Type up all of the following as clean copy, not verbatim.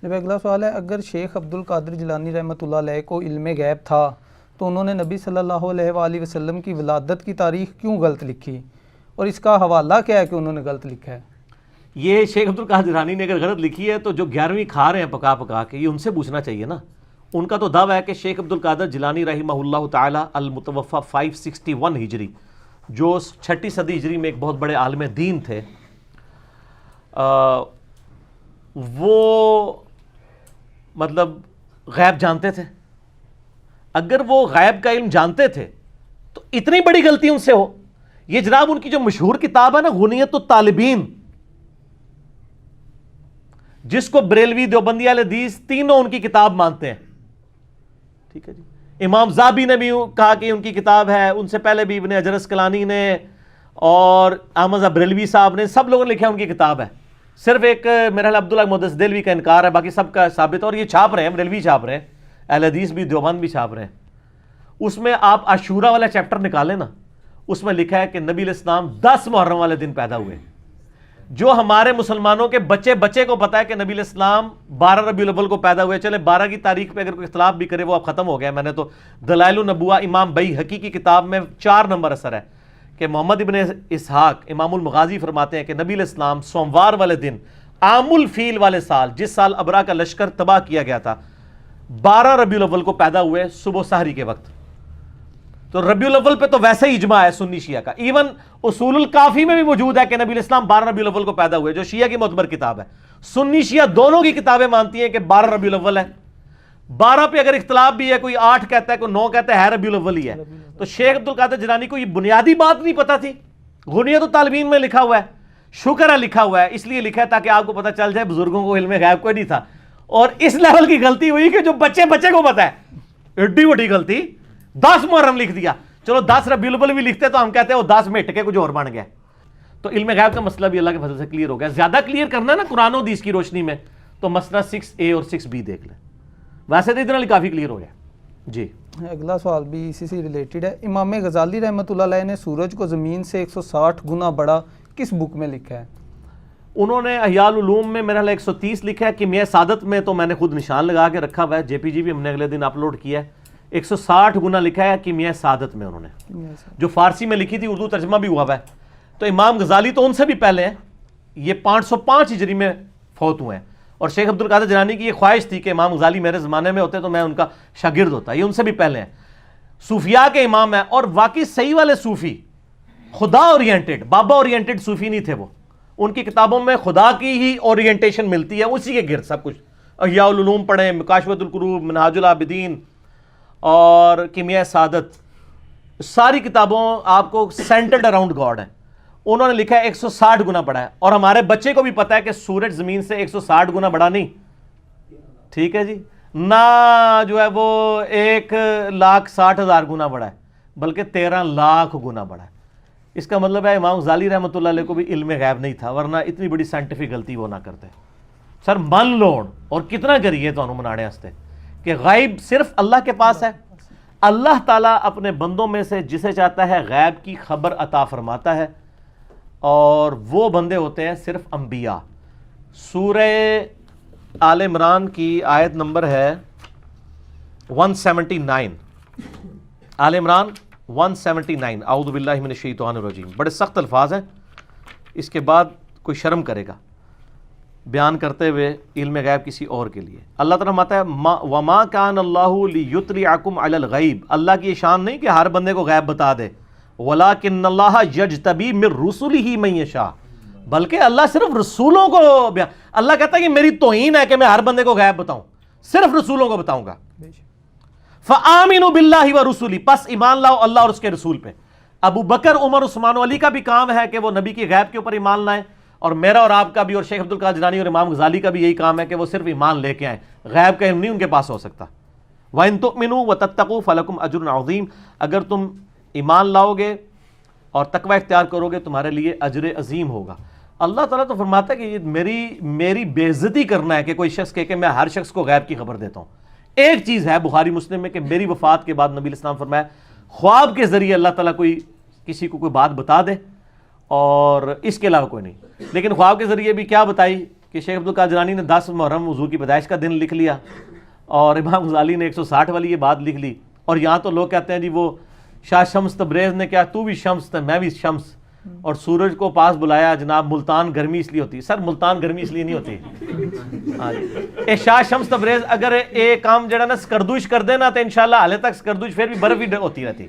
جب اگلا سوال ہے، اگر شیخ عبد القادر جیلانی رحمۃ اللہ علیہ کو علم غیب تھا تو انہوں نے نبی صلی اللہ علیہ وآلہ وسلم کی ولادت کی تاریخ کیوں غلط لکھی، اور اس کا حوالہ کیا ہے کہ انہوں نے غلط لکھا ہے؟ یہ شیخ عبد القادر جیلانی نے اگر غلط لکھی ہے تو جو 11ویں کھا رہے ہیں پکا پکا کے، یہ ان سے پوچھنا چاہیے نا۔ ان کا تو دعویٰ ہے کہ شیخ عبد القادر جیلانی رحمہ اللہ تعالی المتوفی 561 ہجری، جو 6 صدی ہجری میں ایک بہت بڑے عالم دین تھے، وہ مطلب غیب جانتے تھے۔ اگر وہ غیب کا علم جانتے تھے تو اتنی بڑی غلطی ان سے ہو؟ یہ جناب ان کی جو مشہور کتاب ہے نا، غنیت الطالبین، جس کو بریلوی، دیوبندی، اہل حدیث تینوں ان کی کتاب مانتے ہیں، ٹھیک ہے جی۔ امام زابی نے بھی کہا کہ ان کی کتاب ہے، ان سے پہلے بھی ابن حجر اسقلانی نے اور احمد بریلوی صاحب نے، سب لوگوں نے لکھا ہے ان کی کتاب ہے۔ صرف ایک میرا خیال عبداللہ محدث دہلوی کا انکار ہے، باقی سب کا ثابت ہے، اور یہ چھاپ رہے ہیں، بریلوی چھاپ رہے ہیں، اہل حدیث بھی، دیوبند بھی چھاپ رہے ہیں۔ اس میں آپ عاشورہ والا چیپٹر نکالیں نا، اس میں لکھا ہے کہ نبی علیہ السلام 10 محرم والے دن پیدا ہوئے۔ جو ہمارے مسلمانوں کے بچے کو پتا ہے کہ نبی علیہ السلام 12 ربیع الاول کو پیدا ہوئے، چلے 12 کی تاریخ پہ اگر کوئی اختلاف بھی کرے وہ اب ختم ہو گیا۔ میں نے تو دلائل النبوہ امام بیہقی کی کتاب میں 4 نمبر اثر ہے کہ محمد ابن اسحاق امام المغازی فرماتے ہیں کہ نبی علیہ السلام سوموار والے دن عام الفیل والے سال، جس سال ابرا کا لشکر تباہ کیا گیا تھا، 12 ربیع الاول کو پیدا ہوئے صبح سحری کے وقت۔ تو ربیع الاول پہ تو ویسے ہی اجماع ہے سنی شیعہ کا، ایون اصول الکافی میں بھی موجود ہے کہ نبی علیہ السلام 12 ربیع الاول کو پیدا ہوئے، جو شیعہ کی معتبر کتاب ہے۔ سنی شیعہ دونوں کی کتابیں مانتی ہیں کہ 12 ربیع الاول ہے۔ 12 پہ اگر اختلاف بھی ہے، کوئی 8 کہتا ہے، کوئی 9 کہتا ہے ربیع الاول ہی ہے۔ تو شیخ عبد القادر جیلانی کو یہ بنیادی بات نہیں پتا تھی؟ غنیت الطالبین میں لکھا ہوا ہے، شکر ہے لکھا ہوا ہے، اس لیے لکھا ہے تاکہ آپ کو پتہ چل جائے بزرگوں کو علم غیب کوئی نہیں تھا۔ اور اس لیول کی غلطی ہوئی کہ جو بچے کو پتا ہے، ایڈی بڑی غلطی، 10 محرم لکھ دیا۔ چلو 10 ربیع الاول بھی لکھتے تو ہم کہتے ہیں وہ 10 میں ہٹ کے کچھ اور بن گیا۔ تو علم غیب کا مسئلہ بھی اللہ کے فضل سے کلیئر ہو گیا۔ زیادہ کلیئر کرنا ہے نا قرآن و حدیث کی روشنی میں تو مسئلہ 6A اور 6B دیکھ لیں، ویسے تو اتنا کافی کلیئر ہو گیا جی۔ اگلا سوال بھی اسی سے ریلیٹڈ ہے۔ امام غزالی رحمۃ اللہ علیہ نے سورج کو زمین سے 160 گنا بڑا کس بک میں لکھا ہے؟ انہوں نے احیاء العلوم میں میرا 130 لکھا ہے، کیمیاء سعادت میں تو میں نے خود نشان لگا کے رکھا ہوا ہے، JPG بھی ہم نے اگلے دن اپلوڈ کیا ہے۔ 160 گنا لکھا ہے کیمیاء سعادت میں انہوں نے، جو فارسی میں لکھی تھی، اردو ترجمہ بھی ہوا ہوا ہے۔ تو امام غزالی تو ان سے بھی پہلے ہیں، یہ 505 ہجری میں فوت ہوئے ہیں، اور شیخ عبد القادر جیلانی کی یہ خواہش تھی کہ امام غزالی میرے زمانے میں ہوتے تو میں ان کا شاگرد ہوتا، یہ ان سے بھی پہلے ہیں، صوفیاء کے امام ہیں، اور واقعی صحیح والے صوفی، خدا اورینٹڈ، بابا اورینٹڈ صوفی نہیں تھے وہ۔ ان کی کتابوں میں خدا کی ہی اورینٹیشن ملتی ہے، اسی کے گرد سب کچھ۔ احیاء العلوم پڑھیں، مکاشفۃ القروب، منہاج العابدین اور کیمیاء سعادت، ساری کتابوں آپ کو سینٹرڈ اراؤنڈ گاڈ ہیں۔ انہوں نے لکھا ہے 160 گنا بڑا ہے، اور ہمارے بچے کو بھی پتا ہے کہ سورج زمین سے 160 گنا بڑا نہیں، ٹھیک ہے جی، نہ جو ہے وہ 1,60,000 گنا بڑا ہے، بلکہ 13 لاکھ گنا بڑا ہے۔ اس کا مطلب ہے امام غزالی رحمۃ اللہ علیہ کو بھی علم غیب نہیں تھا، ورنہ اتنی بڑی سائنٹیفک غلطی وہ نہ کرتے۔ سر من لوڑ اور کتنا کریے تو انہوں منانے ہستے کہ غیب صرف اللہ کے پاس ہے۔ اللہ تعالیٰ اپنے بندوں میں سے جسے چاہتا ہے غیب کی خبر عطا فرماتا ہے، اور وہ بندے ہوتے ہیں صرف انبیاء۔ سورہ آل عمران کی آیت نمبر ہے 179، آل عمران 179، اعوذ باللہ من الشیطان الرجیم۔ بڑے سخت الفاظ ہیں، اس کے بعد کوئی شرم کرے گا بیان کرتے ہوئے علم غیب کسی اور کے لیے۔ اللہ تعالیٰ فرماتا ہے وَمَا كَانَ اللَّهُ لِيُطْلِعَكُمْ عَلَى الْغَيْبِ، اللہ کی یہ شان نہیں کہ ہر بندے کو غیب بتا دے، وَلَٰكِنَّ اللَّهَ يَجْتَبِي مِن رُّسُلِهِ مَن يَشَاءُ، بلکہ اللہ صرف رسولوں کو اللہ کہتا ہے کہ میری توہین ہے کہ میں ہر بندے کو غیب بتاؤں، صرف رسولوں کو بتاؤں گا۔ فَآمِنُوا بِاللَّهِ وَرُسُلِهِ، پس ایمان لاؤ اللہ اور اس کے رسول پہ۔ ابو بکر، عمر، عثمان و علی کا بھی کام ہے کہ وہ نبی کی غیب کے اوپر ایمان لائیں، اور میرا اور آپ کا بھی، اور شیخ عبد القادر جیلانی اور امام غزالی کا بھی یہی کام ہے کہ وہ صرف ایمان لے کے آئیں، غیب کا علم نہیں ان کے پاس ہو سکتا۔ وَإِن تُؤْمِنُوا وَتَتَّقُوا فَلَكُمْ أَجْرٌ عَظِيمٌ، اگر تم ایمان لاؤ گے اور تقوی اختیار کرو گے تمہارے لیے اجر عظیم ہوگا۔ اللہ تعالیٰ تو فرماتا ہے کہ یہ میری بے عزتی کرنا ہے کہ کوئی شخص کہے کہ میں ہر شخص کو غیب کی خبر دیتا ہوں۔ ایک چیز ہے بخاری مسلم میں کہ میری وفات کے بعد نبی علیہ السلام فرمایا خواب کے ذریعے اللہ تعالیٰ کسی کو کوئی بات بتا دے، اور اس کے علاوہ کوئی نہیں۔ لیکن خواب کے ذریعے بھی کیا بتائی کہ شیخ عبد القادر جیلانی نے 10 محرم حضور کی پیدائش کا دن لکھ لیا اور امام غزالی نے 160 والی یہ بات لکھ لی، اور یہاں تو لوگ کہتے ہیں جی وہ شاہ شمس تبریز نے کیا تو بھی شمس تھا میں بھی شمس، اور سورج کو پاس بلایا جناب ملتان گرمی اس لیے ہوتی ہے۔ سر ملتان گرمی اس لیے نہیں ہوتی، اے شاہ شمس تبریز اگر ایک کام جڑا نا سکردوش کر دے نا تو انشاءاللہ حالے تک سکردوش پھر بھی برف ہی ہوتی رہتی،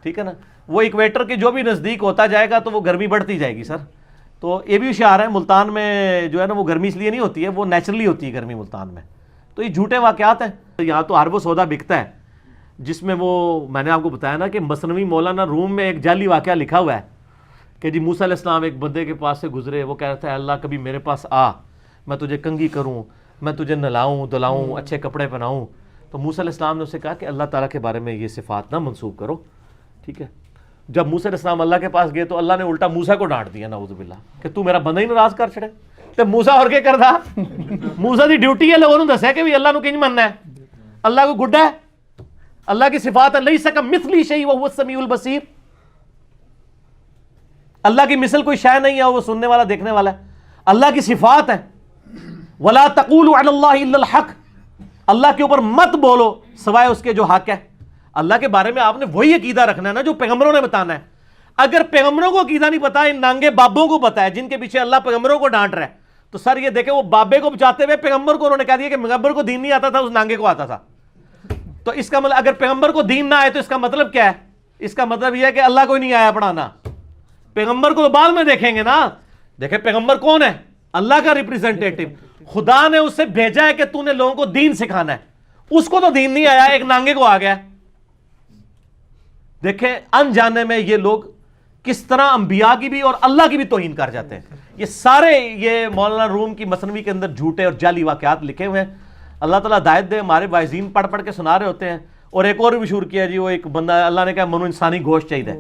ٹھیک ہے نا، وہ ایکویٹر کے جو بھی نزدیک ہوتا جائے گا تو وہ گرمی بڑھتی جائے گی سر۔ تو یہ بھی اشارہ ہے ملتان میں جو ہے نا وہ گرمی اس لیے نہیں ہوتی ہے، وہ نیچرلی ہوتی ہے گرمی ملتان میں۔ تو یہ جھوٹے واقعات ہیں۔ یہاں تو ہر وہ سودا بکتا ہے جس میں وہ میں نے آپ کو بتایا نا کہ مثنوی مولانا روم میں ایک جعلی واقعہ لکھا ہوا ہے کہ جی موسیٰ علیہ السلام ایک بندے کے پاس سے گزرے، وہ کہہ رہا تھا اللہ کبھی میرے پاس آ، میں تجھے کنگھی کروں، میں تجھے نہلاؤں دلاؤں، اچھے کپڑے پہناؤں۔ تو موسیٰ علیہ السلام نے اسے کہا کہ اللہ تعالیٰ کے بارے میں یہ صفات نہ منسوب کرو، ٹھیک ہے۔ جب موسیٰ علیہ السلام اللہ کے پاس گئے تو اللہ نے الٹا موسیٰ کو ڈانٹ دیا نعوذ باللہ کہ تو میرا بندہ ہی ناراض کر چھڑے۔ تو موسیٰ اور کیا کردا، موسیٰ دی ڈیوٹی ہے لوگوں نے دسیا کہ بھی اللہ نو کنج مننا ہے، اللہ کو گڈا ہے، اللہ کی صفات ہے لیس کمثلہ شیء وہو السمیع البصیر، اللہ کی مثل کوئی شے نہیں ہے، وہ سننے والا دیکھنے والا ہے، اللہ کی صفات ہے۔ ولا تقولوا علی اللہ الا الحق، اللہ کے اوپر مت بولو سوائے اس کے جو حق ہے۔ اللہ کے بارے میں آپ نے وہی عقیدہ رکھنا ہے نا جو پیغمبروں نے بتانا ہے۔ اگر پیغمبروں کو عقیدہ نہیں پتا، ان نانگے بابوں کو پتا ہے جن کے پیچھے اللہ پیغمبروں کو ڈانٹ رہا ہے، تو سر یہ دیکھیں وہ بابے کو بچاتے ہوئے پیغمبر کو انہوں نے کہہ دیا کہ پیغمبر کو دین نہیں آتا تھا، اس نانگے کو آتا تھا۔ تو اس کا مطلب اگر پیغمبر کو دین نہ آئے تو اس کا مطلب کیا ہے؟ اس کا مطلب یہ ہے کہ اللہ کو نہیں آیا پڑھانا۔ پیغمبر کو تو بعد میں دیکھیں گے نا، دیکھیں پیغمبر کون ہے؟ اللہ کا ریپریزنٹیٹو، خدا نے اسے بھیجا ہے کہ تو نے لوگوں کو دین سکھانا ہے، اس کو تو دین نہیں آیا، ایک نانگے کو آ گیا۔ دیکھیں انجانے میں یہ لوگ کس طرح انبیاء کی بھی اور اللہ کی بھی توہین کر جاتے ہیں۔ یہ سارے یہ مولانا روم کی مثنوی کے اندر جھوٹے اور جعلی واقعات لکھے ہوئے ہیں۔ اللہ تعالیٰ ہدایت دے، ہمارے وائزین پڑھ پڑھ کے سنا رہے ہوتے ہیں۔ اور ایک اور بھی مشہور کیا جی، وہ ایک بندہ اللہ نے کہا منو انسانی گوشت چاہیے،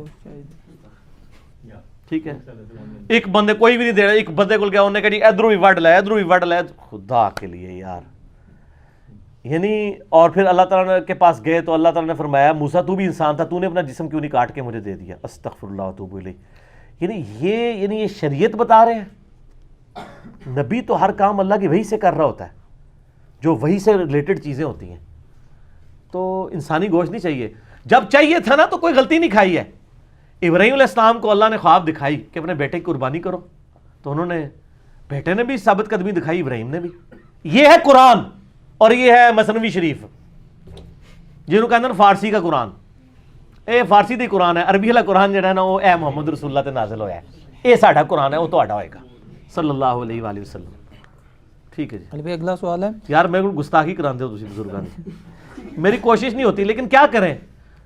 ٹھیک ہے، ایک بندے کوئی بھی نہیں دے رہا، ایک بندے کو گیا انہوں نے کہا جی ادھروں بھی وڈ لے، ادھروں بھی وڈ لے، خدا کے لیے یار یعنی۔ اور پھر اللہ تعالیٰ کے پاس گئے تو اللہ تعالیٰ نے فرمایا موسیٰ تو بھی انسان تھا، تو نے اپنا جسم کیوں نہیں کاٹ کے مجھے دے دیا؟ استغفر اللہ واتوب الیہ۔ یعنی یہ شریعت بتا رہے ہیں۔ نبی تو ہر کام اللہ کی وحی سے کر رہا ہوتا ہے، جو وحی سے ریلیٹڈ چیزیں ہوتی ہیں۔ تو انسانی گوشت نہیں چاہیے، جب چاہیے تھا نا تو کوئی غلطی نہیں کھائی ہے۔ ابراہیم علیہ السلام کو اللہ نے خواب دکھائی کہ اپنے بیٹے کی قربانی کرو، تو انہوں نے، بیٹے نے بھی ثابت قدمی دکھائی، ابراہیم نے بھی۔ یہ ہے قرآن اور یہ ہے مثنوی شریف، جنہوں کہتے ہیں فارسی کا قرآن۔ اے فارسی دی قرآن ہے، عربی والا قرآن جڑا ہے نا وہ اے محمد رسول اللہ تے نازل ہویا ہے، اے ساڈا قرآن ہے، وہ تہاڈا ہوئے گا صلی اللہ علیہ وآلہ وسلم، ٹھیک ہے جی۔ علی بھائی اگلا سوال ہے۔ یار میرے کو گستاخی کراندے ہو تسی بزرگاں دی، میری کوشش نہیں ہوتی لیکن کیا کریں،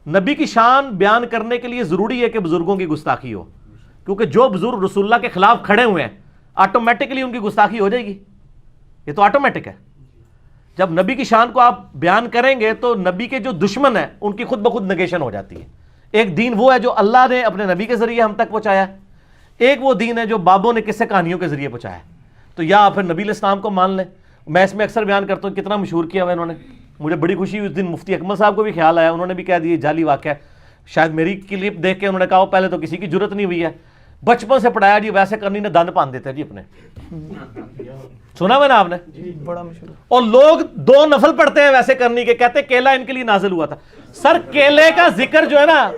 نبی کی شان بیان کرنے کے لیے ضروری ہے کہ بزرگوں کی گستاخی ہو، کیونکہ جو بزرگ رسول اللہ کے خلاف کھڑے ہوئے ہیں آٹومیٹکلی ان کی گستاخی ہو جائے گی، یہ تو آٹومیٹک ہے۔ جب نبی کی شان کو آپ بیان کریں گے تو نبی کے جو دشمن ہیں ان کی خود بخود نگیشن ہو جاتی ہے۔ ایک دین وہ ہے جو اللہ نے اپنے نبی کے ذریعے ہم تک پہنچایا ہے، ایک وہ دین ہے جو بابوں نے قصے کہانیوں کے ذریعے پہنچایا ہے۔ تو یا پھر نبی علیہ السلام کو مان لیں۔ میں اس میں اکثر بیان کرتا ہوں کتنا مشہور کیا ہوا انہوں نے، مجھے بڑی خوشی ہوئی اس دن مفتی اکمل صاحب کو بھی خیال آیا، انہوں نے بھی کہہ دیا جعلی واقعہ ہے، شاید میری کلپ دیکھ کے انہوں نے کہا پہلے تو کسی کی جرت نہیں ہوئی ہے، بچپن سے پڑھایا جی ویسے کرنی نے دند پان دیتے جی اپنے، سنا میں نا آپ نے، بڑا مشہور۔ اور لوگ 2 نفل پڑھتے ہیں ویسے کرنی کے، کہتے کیلا ان کے لیے نازل ہوا تھا۔ سر کیلے کا ذکر جو ہے نا،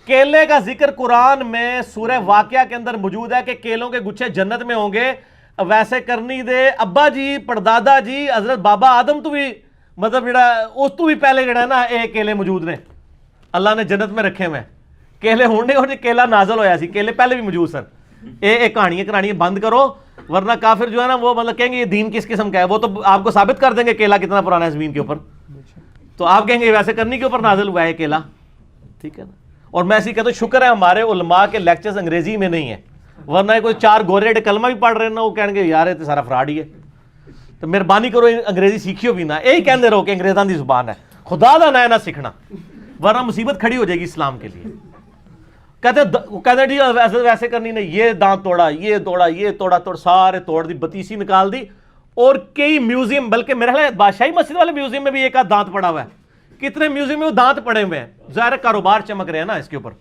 کیلے کا ذکر قرآن میں سورہ واقعہ کے اندر موجود ہے کہ کیلوں کے گچھے جنت میں ہوں گے، ویسے کرنی دے ابا جی پردادا جی حضرت بابا آدم تو بھی مطلب جڑا اس تو بھی پہلے جڑا ہے نا اے کیلے موجود نے، اللہ نے جنت میں رکھے ہوئے ہیں کیلے ہونے، اور کیلا نازل ہویا سی، کیلے پہلے بھی موجود سن۔ اے کہانیاں بند کرو، ورنہ کافر جو ہے نا وہ مطلب کہیں گے یہ دین کس قسم کا ہے، وہ تو آپ کو ثابت کر دیں گے کیلا کتنا پرانا ہے زمین کے اوپر، تو آپ کہیں گے ویسے کرنی کے اوپر نازل ہوا ہے کیلا، ٹھیک ہے نا۔ اور میں ایسی کہتا ہوں شکر ہے ہمارے علماء کے لیکچرز انگریزی میں نہیں ہیں، ورنہ کوئی 4 گورے کلمہ بھی پڑھ رہے ہیں نا وہ کہیں گے یار یہ تو سارا فراڈ ہی ہے۔ تو مہربانی کرو انگریزی سیکھیو بھی نہ، یہی کہندے رہو کہ انگریزاں دی زبان ہے، خدا دا نہ سیکھنا، ورنہ مصیبت کھڑی ہو جائے گی اسلام کے لیے۔ کہتے جی ویسے کرنی نے یہ دانت توڑا، یہ توڑا، یہ توڑا، سارے توڑ دی، بتیسی نکال دی، اور کئی میوزیم، بلکہ میرا خیال ہے بادشاہی مسجد والے میوزیم میں بھی ایک آدھ دانت پڑا ہوا ہے، کتنے میوزیم میں وہ دانت پڑے ہوئے ہیں، ظاہر کاروبار چمک رہے ہیں نا اس کے اوپر۔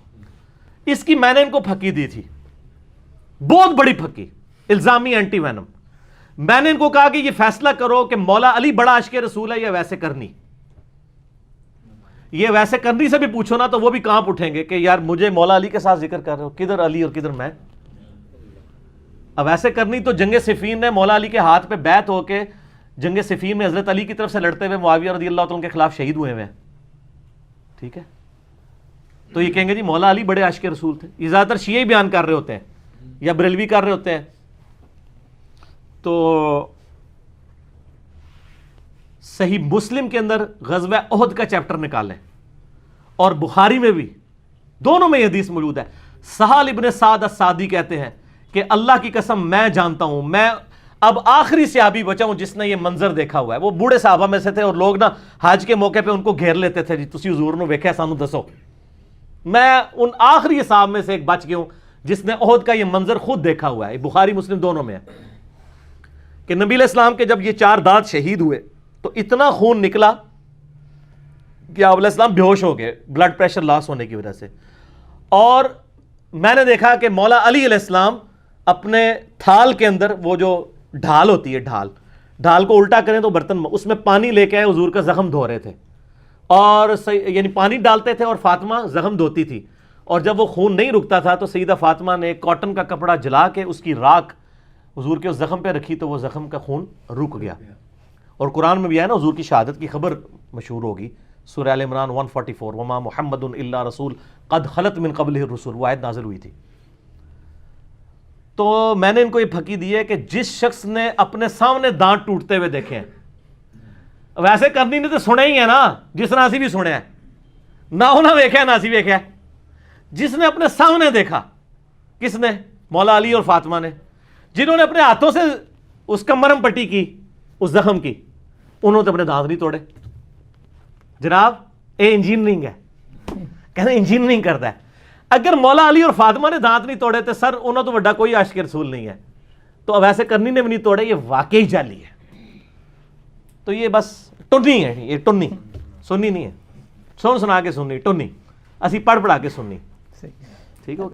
اس کی میں نے ان کو پھکی دی تھی، بہت بڑی پھکی، الزامی اینٹی وینم، میں نے ان کو کہا کہ یہ فیصلہ کرو کہ مولا علی بڑا عاشق رسول ہے یا ویسے کرنی. یہ ویسے کرنی سے بھی پوچھو نا تو وہ بھی کانپ اٹھیں گے کہ یار مجھے مولا علی کے ساتھ ذکر کر رہے ہو, کدھر علی اور کدھر میں. اب ویسے کرنی تو جنگ صفین میں مولا علی کے ہاتھ پہ بیعت ہو کے جنگ صفین میں حضرت علی کی طرف سے لڑتے ہوئے معاویہ رضی اللہ تعالیٰ کے خلاف شہید ہوئے ہیں. ٹھیک ہے, تو یہ کہیں گے جی مولا علی بڑے عاشق رسول تھے. یہ زیادہ تر شیعہ ہی بیان کر رہے ہوتے ہیں یا بریلوی کر رہے ہوتے ہیں. تو صحیح مسلم کے اندر غزوہ احد کا چیپٹر نکالیں, اور بخاری میں بھی, دونوں میں یہ حدیث موجود ہے. سہل ابن سعد السعدی کہتے ہیں کہ اللہ کی قسم میں جانتا ہوں, میں اب آخری صحابی بچا ہوں جس نے یہ منظر دیکھا ہوا ہے. وہ بوڑھے صحابہ میں سے تھے اور لوگ نا حج کے موقع پہ ان کو گھیر لیتے تھے, جی تسی حضور نے ویکھیا سانو دسو. میں ان آخری صحابہ میں سے ایک بچ گیا ہوں جس نے احد کا یہ منظر خود دیکھا ہوا ہے. بخاری مسلم دونوں میں ہے کہ نبی علیہ السلام کے جب یہ 4 دانت شہید ہوئے تو اتنا خون نکلا کہ آپ علیہ السلام بے ہوش ہو گئے بلڈ پریشر لاس ہونے کی وجہ سے. اور میں نے دیکھا کہ مولا علی علیہ السلام اپنے تھال کے اندر, وہ جو ڈھال ہوتی ہے, ڈھال کو الٹا کریں تو برتن میں, اس میں پانی لے کے آئے, حضور کا زخم دھو رہے تھے, اور یعنی پانی ڈالتے تھے اور فاطمہ زخم دھوتی تھی. اور جب وہ خون نہیں رکتا تھا تو سیدہ فاطمہ نے کاٹن کا کپڑا جلا کے اس کی راکھ حضور کے اس زخم پہ رکھی تو وہ زخم کا خون رک گیا. اور قرآن میں بھی ہے نا حضور کی شہادت کی خبر مشہور ہوگی, سورہ ال عمران 144, وما محمد الا رسول قد خلت من قبلہ الرسل, وہ آیت نازل ہوئی تھی. تو میں نے ان کو یہ پھکی دی ہے کہ جس شخص نے اپنے سامنے دانت ٹوٹتے ہوئے دیکھے ہیں, ویسے کرنی نے تو سنے ہی ہے نا, جس نے اسی بھی سنے ہیں, نہ انہیں ویکھا ہے نہ اسی ویکھا ہے. جس نے اپنے سامنے دیکھا, کس نے؟ مولا علی اور فاطمہ نے, جنہوں نے اپنے ہاتھوں سے اس کا مرہم پٹی کی, اس زخم کی, انہوں نے اپنے دانت نہیں توڑے. جناب اے انجینئرنگ ہے, کہتے ہیں انجینئرنگ کرتا ہے. اگر مولا علی اور فاطمہ نے دانت نہیں توڑے تو سر انہوں تو بڑا کوئی عاشق رسول نہیں ہے. تو اب ایسے کرنی نے بھی نہیں توڑے, یہ واقعی جعلی ہے. تو یہ بس ٹنی ہے, یہ ٹنی سنی نہیں ہے, سنا کے سننی, ٹنی اسی پڑھ پڑھا کے سننی. ٹھیک ہو.